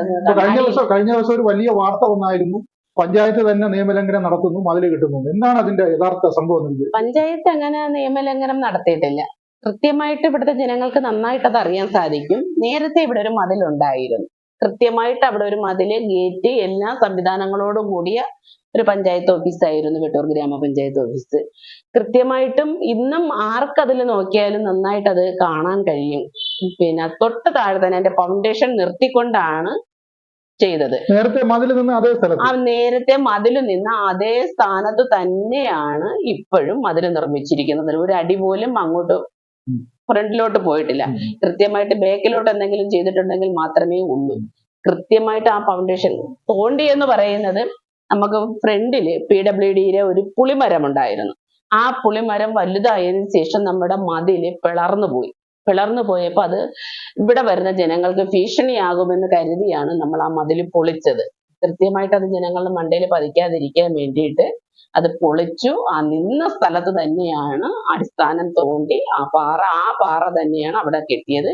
കഴിഞ്ഞ ദിവസം ഒരു വലിയ വാർത്ത വന്നായിരുന്നു, പഞ്ചായത്ത് തന്നെ നിയമലംഘനം നടത്തുന്നു, മതിൽ കിട്ടുന്നു. എന്താണ് അതിന്റെ യഥാർത്ഥ സംഭവം? പഞ്ചായത്ത് അങ്ങനെ നിയമലംഘനം നടത്തിയിട്ടില്ല. കൃത്യമായിട്ട് ഇവിടുത്തെ ജനങ്ങൾക്ക് നന്നായിട്ട് അത് അറിയാൻ സാധിക്കും. നേരത്തെ ഇവിടെ ഒരു മതിലുണ്ടായിരുന്നു. കൃത്യമായിട്ട് അവിടെ ഒരു മതില്, ഗേറ്റ്, എല്ലാ സംവിധാനങ്ങളോടും കൂടിയ ഒരു പഞ്ചായത്ത് ഓഫീസായിരുന്നു വെട്ടൂർ ഗ്രാമപഞ്ചായത്ത് ഓഫീസ്. കൃത്യമായിട്ടും ഇന്നും ആർക്കതിൽ നോക്കിയാലും നന്നായിട്ട് അത് കാണാൻ കഴിയും. പിന്നെ തൊട്ട് താഴെ തന്നെ അതിന്റെ ഫൗണ്ടേഷൻ നിർത്തിക്കൊണ്ടാണ് ചെയ്തത്. നേരത്തെ മതിൽ നിന്ന് അതേ സ്ഥലത്ത്, നേരത്തെ മതിൽ നിന്ന് അതേ സ്ഥാനത്ത് തന്നെയാണ് ഇപ്പോഴും മതിൽ നിർമ്മിച്ചിരിക്കുന്നത്. ഒരു അടി പോലും അങ്ങോട്ട് ഫ്രണ്ടിലോട്ട് പോയിട്ടില്ല. കൃത്യമായിട്ട് ബാക്കിലോട്ട് എന്തെങ്കിലും ചെയ്തിട്ടുണ്ടെങ്കിൽ മാത്രമേ ഉള്ളൂ. കൃത്യമായിട്ട് ആ ഫൗണ്ടേഷൻ തോണ്ടി എന്ന് പറയുന്നത്, നമുക്ക് ഫ്രണ്ടില് PWDയുടെ ഒരു പുളിമരം ഉണ്ടായിരുന്നു. ആ പുളിമരം വലുതായതിനു ശേഷം നമ്മുടെ മതില് പിളർന്നു പോയപ്പോൾ അത് ഇവിടെ വരുന്ന ജനങ്ങൾക്ക് ഭീഷണിയാകുമെന്ന് കരുതിയാണ് നമ്മൾ ആ മതില് പൊളിച്ചത്. കൃത്യമായിട്ട് അത് ജനങ്ങളുടെ മണ്ടയിൽ പതിക്കാതിരിക്കാൻ വേണ്ടിയിട്ട് അത് പൊളിച്ചു. ആ നിന്ന സ്ഥലത്ത് തന്നെയാണ് അടിസ്ഥാനം തോണ്ടി ആ പാറ തന്നെയാണ് അവിടെ കെട്ടിയത്.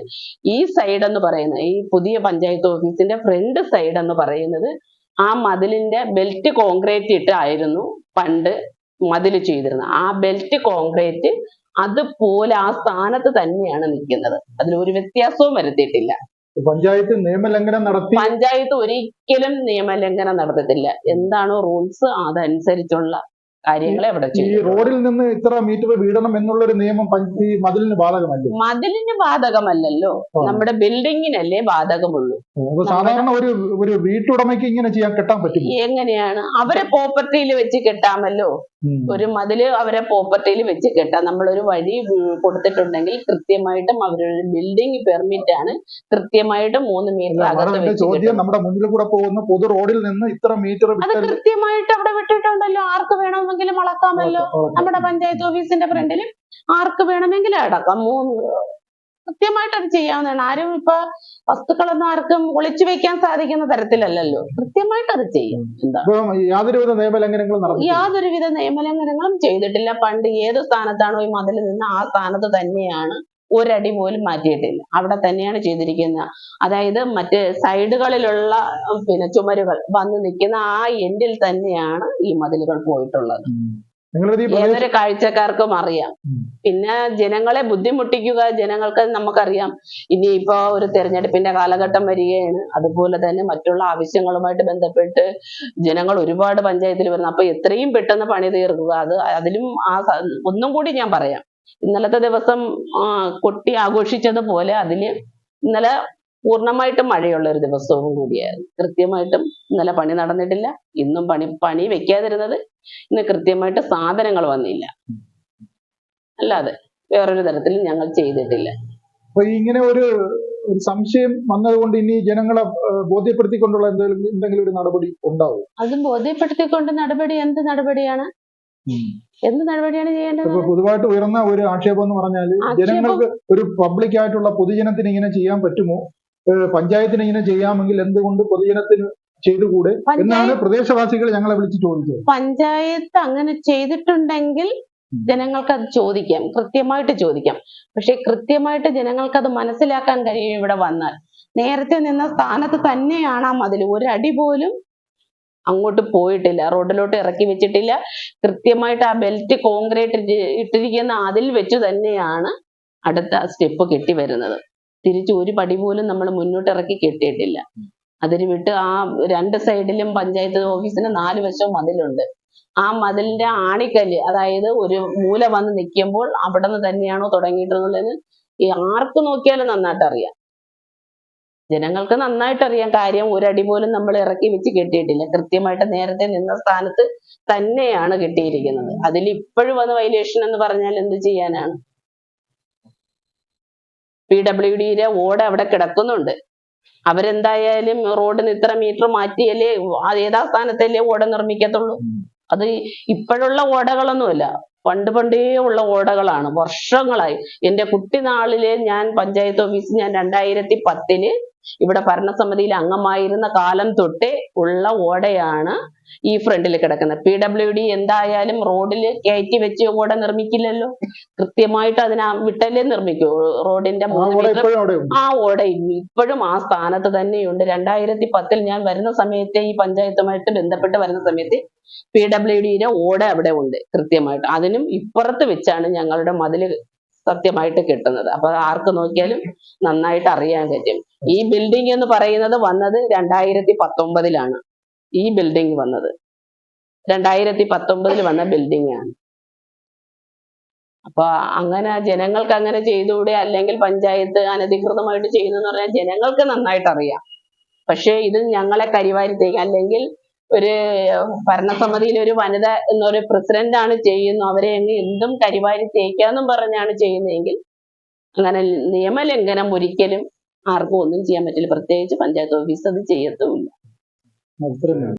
ഈ സൈഡ് എന്ന് പറയുന്നത്, ഈ പുതിയ പഞ്ചായത്ത് ഓഫീസിന്റെ ഫ്രണ്ട് സൈഡ് എന്ന് പറയുന്നത്, ആ മതിലിന്റെ ബെൽറ്റ് കോൺക്രീറ്റ് ഇട്ടായിരുന്നു പണ്ട് മതിൽ ചെയ്തിരുന്നത്. ആ ബെൽറ്റ് കോൺക്രീറ്റ് അതുപോലെ ആ സ്ഥാനത്ത് തന്നെയാണ് നിൽക്കുന്നത്. അതിലൊരു വ്യത്യാസവും വരുത്തിയിട്ടില്ല. പഞ്ചായത്ത് ഒരിക്കലും നിയമലംഘനം നടത്തത്തില്ല. എന്താണോ റൂൾസ് അതനുസരിച്ചുള്ള കാര്യങ്ങളെ അവിടെ ചെയ്യും. ഈ റോഡിൽ നിന്ന് ഇത്ര മീറ്റർ വീടണം എന്നുള്ള ഒരു നിയമം മതിലിന് ബാധകമല്ലേ? മതിലിന് ബാധകമല്ലല്ലോ, നമ്മുടെ ബിൽഡിങ്ങിനല്ലേ ബാധകമുള്ളൂ. സാധാരണ ഒരു വീട്ടുടമയ്ക്ക് ഇങ്ങനെ ചെയ്യാൻ കെട്ടാൻ പറ്റും? എങ്ങനെയാണ്? അവരെ പ്രോപ്പർട്ടിയിൽ വെച്ച് കെട്ടാമല്ലോ. ഒരു മതില് അവരെ പ്രോപ്പർട്ടിയിൽ വെച്ച് കെട്ടാം. നമ്മളൊരു വഴി കൊടുത്തിട്ടുണ്ടെങ്കിൽ കൃത്യമായിട്ടും അവരൊരു ബിൽഡിംഗ് പെർമിറ്റ് ആണ് കൃത്യമായിട്ടും 3 മീറ്റർ അകത്ത്. ചോദ്യം, നമ്മുടെ മുന്നിൽ കൂടെ പോകുന്ന പൊതു റോഡിൽ നിന്ന് ഇത്ര മീറ്റർ അത് കൃത്യമായിട്ട് അവിടെ വിട്ടിട്ടുണ്ടല്ലോ. ആർക്ക് വേണമെങ്കിലും അളക്കാമല്ലോ. നമ്മുടെ പഞ്ചായത്ത് ഓഫീസിന്റെ ഫ്രണ്ടിൽ ആർക്ക് വേണമെങ്കിലും അടക്കാം. കൃത്യമായിട്ട് അത് ചെയ്യാവുന്നതാണ്. ആരും ഇപ്പൊ വസ്തുക്കളൊന്നും ആർക്കും ഒളിച്ചു വെക്കാൻ സാധിക്കുന്ന തരത്തിലല്ലല്ലോ. കൃത്യമായിട്ട് അത് ചെയ്യും. യാതൊരുവിധ നിയമലംഘനങ്ങളും ചെയ്തിട്ടില്ല. പണ്ട് ഏത് സ്ഥാനത്താണോ ഈ മതിൽ നിന്ന് ആ സ്ഥാനത്ത് തന്നെയാണ്, ഒരടി പോലും മാറ്റിയിട്ടില്ല. അവിടെ തന്നെയാണ് ചെയ്തിരിക്കുന്നത്. അതായത് മറ്റ് സൈഡുകളിലുള്ള ചുമരുകൾ വന്ന് നിൽക്കുന്ന ആ എൻഡിൽ തന്നെയാണ് ഈ മതിലുകൾ പോയിട്ടുള്ളത്. ഏതൊരു കാഴ്ചക്കാർക്കും അറിയാം. പിന്നെ ജനങ്ങളെ ബുദ്ധിമുട്ടിക്കുക, ജനങ്ങൾക്ക് നമുക്കറിയാം ഇനിയിപ്പോ ഒരു തെരഞ്ഞെടുപ്പിന്റെ കാലഘട്ടം വരികയാണ്. അതുപോലെ തന്നെ മറ്റുള്ള ആവശ്യങ്ങളുമായിട്ട് ബന്ധപ്പെട്ട് ജനങ്ങൾ ഒരുപാട് പഞ്ചായത്തിൽ വരുന്നു. അപ്പൊ എത്രയും പെട്ടെന്ന് പണി തീർക്കുക. അതിലും ഒന്നും കൂടി ഞാൻ പറയാം, ഇന്നലത്തെ ദിവസം കൊട്ടി ആഘോഷിച്ചതുപോലെ അതില് ഇന്നലെ പൂർണ്ണമായിട്ടും മഴയുള്ള ഒരു ദിവസവും കൂടിയായിരുന്നു. കൃത്യമായിട്ടും ഇന്നലെ പണി നടന്നിട്ടില്ല. ഇന്നും പണി വെക്കാതിരുന്നത് ഇന്ന് കൃത്യമായിട്ട് സാധനങ്ങൾ വന്നില്ല. അല്ലാതെ വേറൊരു തരത്തിലും ഞങ്ങൾ ചെയ്തിട്ടില്ല. അപ്പൊ ഇങ്ങനെ ഒരു സംശയം വന്നതുകൊണ്ട് ഇനി ജനങ്ങളെ ബോധ്യപ്പെടുത്തിക്കൊണ്ടുള്ള എന്തെങ്കിലും ഒരു നടപടി ഉണ്ടാവും? അത് ബോധ്യപ്പെടുത്തിക്കൊണ്ട് നടപടി എന്ത് നടപടിയാണ് ചെയ്യേണ്ടത്? പൊതുവായിട്ട് ഉയർന്ന ഒരു ആക്ഷേപം എന്ന് പറഞ്ഞാൽ, ജനങ്ങൾക്ക് ഒരു പബ്ലിക് ആയിട്ടുള്ള പൊതുജനത്തിന് ഇങ്ങനെ ചെയ്യാൻ പറ്റുമോ? പഞ്ചായത്തിന് ഇങ്ങനെ ചെയ്യാമെങ്കിൽ എന്തുകൊണ്ട് പൊതുജനത്തിന് ചെയ്തുകൂടെ എന്നാണ് പ്രദേശവാസികൾ ഞങ്ങളെ വിളിച്ച് ചോദിച്ചത്. പഞ്ചായത്ത് അങ്ങനെ ചെയ്തിട്ടുണ്ടെങ്കിൽ ജനങ്ങൾക്ക് അത് ചോദിക്കാം, കൃത്യമായിട്ട് ചോദിക്കാം. പക്ഷെ കൃത്യമായിട്ട് ജനങ്ങൾക്ക് അത് മനസ്സിലാക്കാൻ കഴിയും. ഇവിടെ വന്നാൽ നേരത്തെ നിന്ന സ്ഥാനത്ത് തന്നെയാണ് ആ മതിൽ, ഒരടി പോലും അങ്ങോട്ട് പോയിട്ടില്ല, റോഡിലോട്ട് ഇറക്കി വെച്ചിട്ടില്ല. കൃത്യമായിട്ട് ആ ബെൽറ്റ് കോൺക്രീറ്റ് ഇട്ടിരിക്കുന്ന അതിൽ വെച്ച് തന്നെയാണ് അടുത്ത സ്റ്റെപ്പ് കെട്ടി വരുന്നത്. തിരിച്ച് ഒരു പടി പോലും നമ്മൾ മുന്നോട്ട് ഇറക്കി കെട്ടിയിട്ടില്ല. അതിന് വിട്ട് ആ 2 സൈഡിലും പഞ്ചായത്ത് ഓഫീസിന് 4 വശവും മതിലുണ്ട്. ആ മതിലിന്റെ ആണിക്കല്ല്, അതായത് ഒരു മൂല വന്ന് നിൽക്കുമ്പോൾ അവിടെ നിന്ന് തന്നെയാണോ തുടങ്ങിയിട്ടുള്ളത് ആർക്ക് നോക്കിയാലും നന്നായിട്ട് അറിയാം. ജനങ്ങൾക്ക് നന്നായിട്ട് അറിയാം കാര്യം. ഒരടി പോലും നമ്മൾ ഇറക്കി വെച്ച് കെട്ടിയിട്ടില്ല. കൃത്യമായിട്ട് നേരത്തെ നിന്ന സ്ഥാനത്ത് തന്നെയാണ് കെട്ടിയിരിക്കുന്നത്. അതിൽ ഇപ്പോഴും വന്ന് വയലേഷൻ എന്ന് പറഞ്ഞാൽ എന്ത് ചെയ്യാനാണ്? PWDയുടെ ഓട് അവിടെ കിടക്കുന്നുണ്ട്. അവരെന്തായാലും റോഡിന് ഇത്ര മീറ്റർ മാറ്റിയല്ലേ ഏതാ സ്ഥാനത്തല്ലേ ഓട നിർമ്മിക്കത്തുള്ളൂ. അത് ഇപ്പോഴുള്ള ഓടകളൊന്നുമല്ല, പണ്ടേ ഉള്ള ഓടകളാണ്. വർഷങ്ങളായി. എൻ്റെ കുട്ടിനാളിലെ ഞാൻ പഞ്ചായത്ത് ഓഫീസിൽ 2010 ഇവിടെ ഭരണസമിതിയിൽ അംഗമായിരുന്ന കാലം തൊട്ടേ ഉള്ള ഓടയാണ് ഈ ഫ്രണ്ടിൽ കിടക്കുന്നത്. PWD എന്തായാലും റോഡിൽ കയറ്റി വെച്ച് ഓട നിർമ്മിക്കില്ലല്ലോ, കൃത്യമായിട്ട് അതിനെ വിട്ടല്ലേ നിർമ്മിക്കൂ. റോഡിന്റെ 3 മീറ്റർ ആ ഓട ഇപ്പോഴും ആ സ്ഥാനത്ത് തന്നെയുണ്ട്. 2010 ഞാൻ വരുന്ന സമയത്ത് ഈ പഞ്ചായത്തുമായിട്ട് ബന്ധപ്പെട്ട് വരുന്ന സമയത്ത് PWDയുടെ ഓട അവിടെ ഉണ്ട് കൃത്യമായിട്ട്. അതിനും ഇപ്പുറത്ത് വെച്ചാണ് ഞങ്ങളുടെ മതില് സത്യമായിട്ട് കിട്ടുന്നത്. അപ്പൊ ആർക്ക് നോക്കിയാലും നന്നായിട്ട് അറിയാൻ പറ്റും. ഈ ബിൽഡിംഗ് എന്ന് പറയുന്നത് വന്നത് 2019 ഈ ബിൽഡിംഗ് വന്നത് 2019 വന്ന ബിൽഡിംഗ് ആണ്. അപ്പൊ അങ്ങനെ ജനങ്ങൾക്ക് അങ്ങനെ ചെയ്തുകൂടെ, അല്ലെങ്കിൽ പഞ്ചായത്ത് അനധികൃതമായിട്ട് ചെയ്യുന്നു പറഞ്ഞാൽ ജനങ്ങൾക്ക് നന്നായിട്ട് അറിയാം. പക്ഷെ ഇത് ഞങ്ങളെ കരിവാരിത്തേക്ക്, അല്ലെങ്കിൽ ഒരു ഭരണസമിതിയിൽ ഒരു വനിത എന്നൊരു പ്രസിഡന്റ് ആണ് ചെയ്യുന്നു, അവരെ അങ്ങ് എന്തും കരിവാരി തേക്കാന്നും പറഞ്ഞാണ് ചെയ്യുന്നതെങ്കിൽ അങ്ങനെ നിയമലംഘനം ഒരിക്കലും ആർക്കും ഒന്നും ചെയ്യാൻ പറ്റില്ല. പ്രത്യേകിച്ച് പഞ്ചായത്ത് ഓഫീസ് അത് ചെയ്യത്തുമില്ല.